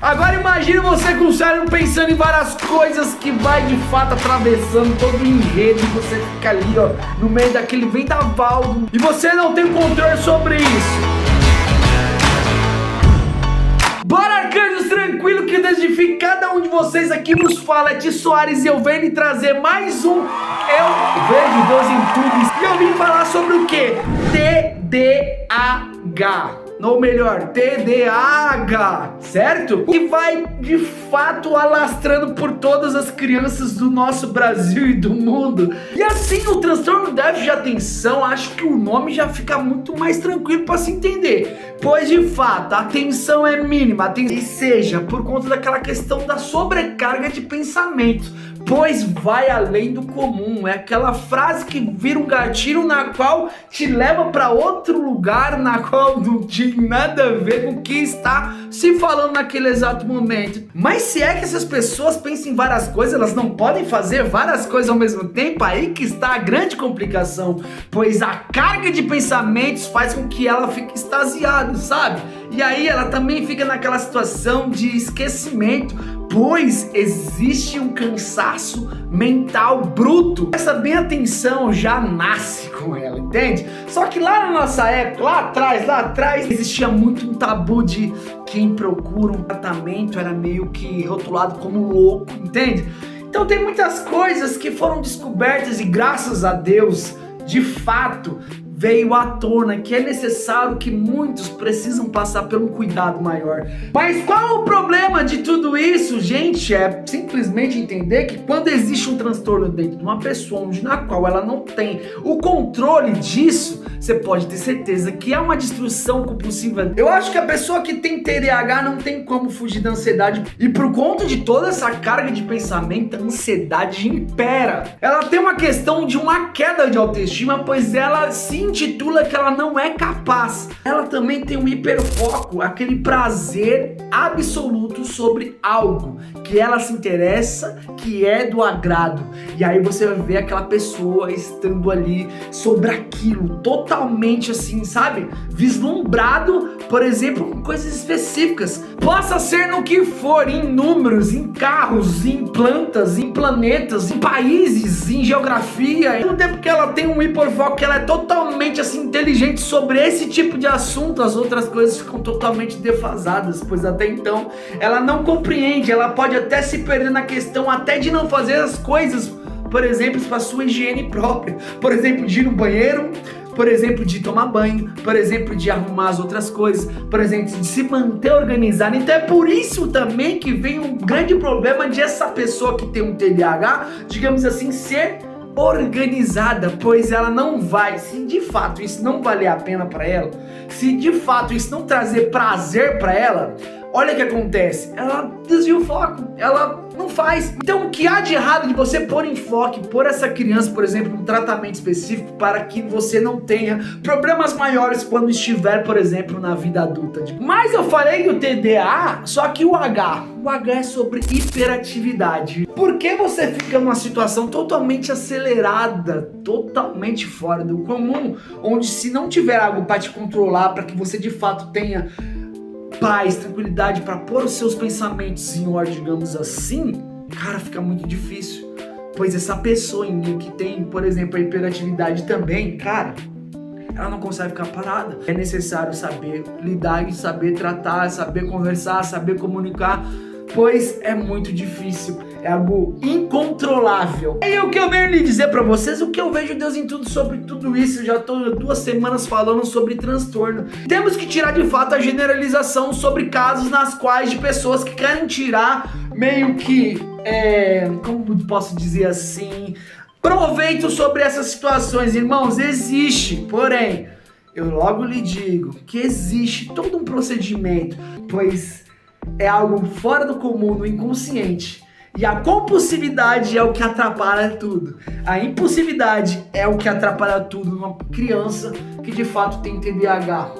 Agora imagine você com o cérebro pensando em várias coisas que vai de fato atravessando todo o enredo e você fica ali, ó, no meio daquele vendaval e você não tem controle sobre isso. Bora, arcanjos, tranquilo que desde cada um de vocês aqui nos fala, é Ti Soares, e eu venho lhe trazer mais um Eu Vejo Deus em Tudo. E eu vim falar sobre o que? TDAH. Ou melhor, TDAH, certo? E vai de fato alastrando por todas as crianças do nosso Brasil e do mundo. E assim, o transtorno déficit de atenção, acho que o nome já fica muito mais tranquilo para se entender. Pois de fato, a atenção é mínima, e seja por conta daquela questão da sobrecarga de pensamento. Pois vai além do comum, é aquela frase que vira um gatilho na qual te leva para outro lugar, na qual não tem nada a ver com o que está se falando naquele exato momento. Mas se é que essas pessoas pensam em várias coisas, elas não podem fazer várias coisas ao mesmo tempo, aí que está a grande complicação, pois a carga de pensamentos faz com que ela fique extasiada, sabe? E aí ela também fica naquela situação de esquecimento, pois existe um cansaço mental bruto. Essa bem atenção já nasce com ela, entende? Só que lá na nossa época, lá atrás, existia muito um tabu de quem procura um tratamento era meio que rotulado como louco, entende? Então tem muitas coisas que foram descobertas e graças a Deus, de fato, veio à tona que é necessário que muitos precisam passar por um cuidado maior. Mas qual o problema de tudo isso, gente? É simplesmente entender que quando existe um transtorno dentro de uma pessoa na qual ela não tem o controle disso, você pode ter certeza que é uma destruição compulsiva. Eu acho que a pessoa que tem TDAH não tem como fugir da ansiedade, e por conta de toda essa carga de pensamento, a ansiedade impera. Ela tem uma questão de uma queda de autoestima, pois ela se intitula que ela não é capaz. Ela também tem um hiperfoco, aquele prazer absoluto sobre algo que ela se interessa, que é do agrado. E aí você vai ver aquela pessoa estando ali sobre aquilo, totalmente assim, sabe? Vislumbrado, por exemplo, com coisas específicas. Possa ser no que for, em números, em carros, em plantas, em planetas, em países, em geografia. Ao mesmo tempo que ela tem um hiperfoco, que ela é totalmente assim inteligente sobre esse tipo de assunto, as outras coisas ficam totalmente defasadas, pois até então ela não compreende, ela pode até se perder na questão até de não fazer as coisas, por exemplo, para sua higiene própria, por exemplo, de ir no banheiro, por exemplo, de tomar banho, por exemplo, de arrumar as outras coisas, por exemplo, de se manter organizado. Então é por isso também que vem um grande problema de essa pessoa que tem um TDAH, digamos assim, ser organizada, pois ela não vai, se de fato isso não valer a pena para ela, se de fato isso não trazer prazer para ela, olha o que acontece, ela desvia o foco, ela não faz. Então o que há de errado de você pôr enfoque, pôr essa criança, por exemplo, num tratamento específico para que você não tenha problemas maiores quando estiver, por exemplo, na vida adulta. Mas eu falei do TDA, só que o H é sobre hiperatividade. Por que você fica numa situação totalmente acelerada, totalmente fora do comum, onde se não tiver algo para te controlar, para que você de fato tenha paz, tranquilidade para pôr os seus pensamentos em ordem, digamos assim, cara, fica muito difícil. Pois essa pessoa que tem, por exemplo, a hiperatividade também, cara, ela não consegue ficar parada. É necessário saber lidar e saber tratar, saber conversar, saber comunicar, pois é muito difícil, é algo incontrolável. E o que eu venho lhe dizer pra vocês, o que eu vejo Deus em tudo sobre tudo isso, eu já tô 2 semanas falando sobre transtorno. Temos que tirar de fato a generalização sobre casos nas quais de pessoas que querem tirar meio que, como posso dizer assim, proveito sobre essas situações. Irmãos, existe, porém, eu logo lhe digo que existe todo um procedimento, pois é algo fora do comum, no inconsciente. E a compulsividade é o que atrapalha tudo. A impulsividade é o que atrapalha tudo numa criança que de fato tem TDAH.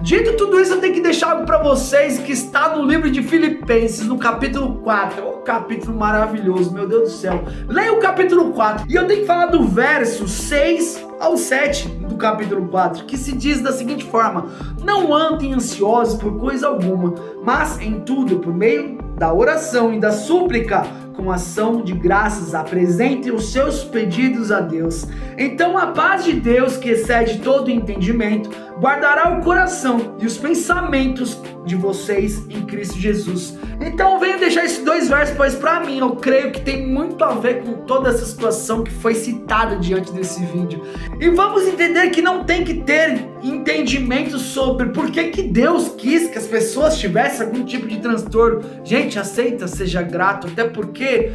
Dito tudo isso, eu tenho que deixar algo para vocês que está no livro de Filipenses, no capítulo 4. Um capítulo maravilhoso, meu Deus do céu. Leia o capítulo 4 e eu tenho que falar do verso 6 ao 7 do capítulo 4, que se diz da seguinte forma: não andem ansiosos por coisa alguma, mas em tudo, por meio da oração e da súplica, com ação de graças, apresentem os seus pedidos a Deus. Então a paz de Deus, que excede todo entendimento, guardará o coração e os pensamentos de vocês em Cristo Jesus. Então venho deixar esses dois versos, pois para mim eu creio que tem muito a ver com toda essa situação que foi citada diante desse vídeo. E vamos entender que não tem que ter entendimento sobre por que Deus quis que as pessoas tivessem algum tipo de transtorno. Gente, aceita, seja grato, até porque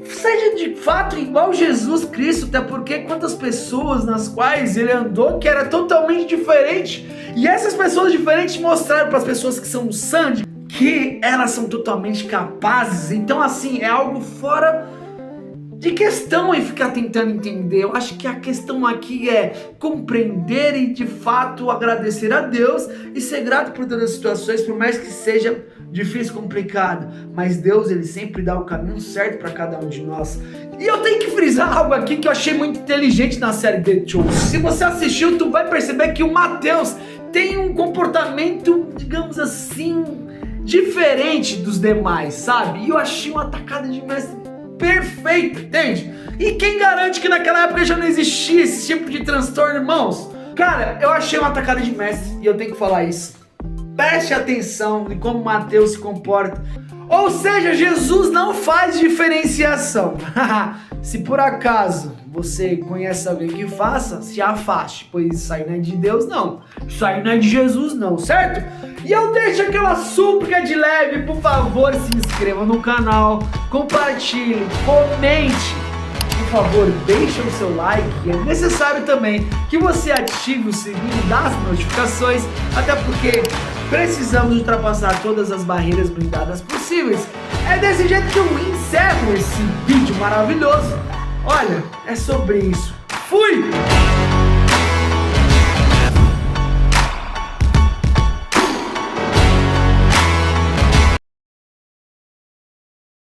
seja de fato igual Jesus Cristo, até porque quantas pessoas nas quais ele andou que era totalmente diferente, e essas pessoas diferentes mostraram para as pessoas que são sãs que elas são totalmente capazes. Então assim, é algo fora de questão em ficar tentando entender. Eu acho que a questão aqui é compreender e de fato agradecer a Deus e ser grato por todas as situações, por mais que seja difícil, complicado, mas Deus, ele sempre dá o caminho certo para cada um de nós. E eu tenho que frisar algo aqui que eu achei muito inteligente na série The Chosen. Se você assistiu, tu vai perceber que o Mateus tem um comportamento, digamos assim, diferente dos demais, sabe? E eu achei uma atacada de mestre perfeita, entende? E quem garante que naquela época já não existia esse tipo de transtorno, irmãos? Cara, eu achei uma atacada de mestre e eu tenho que falar isso. Preste atenção em como Mateus se comporta. Ou seja, Jesus não faz diferenciação. Se por acaso você conhece alguém que faça, se afaste, pois isso aí não é de Deus não, isso aí não é de Jesus não, certo? E eu deixo aquela súplica de leve, por favor, se inscreva no canal, compartilhe, comente, por favor, deixe o seu like. É necessário também que você ative o sininho das notificações, até porque precisamos ultrapassar todas as barreiras blindadas possíveis. É desse jeito que eu encerro esse vídeo maravilhoso. Olha, é sobre isso. Fui!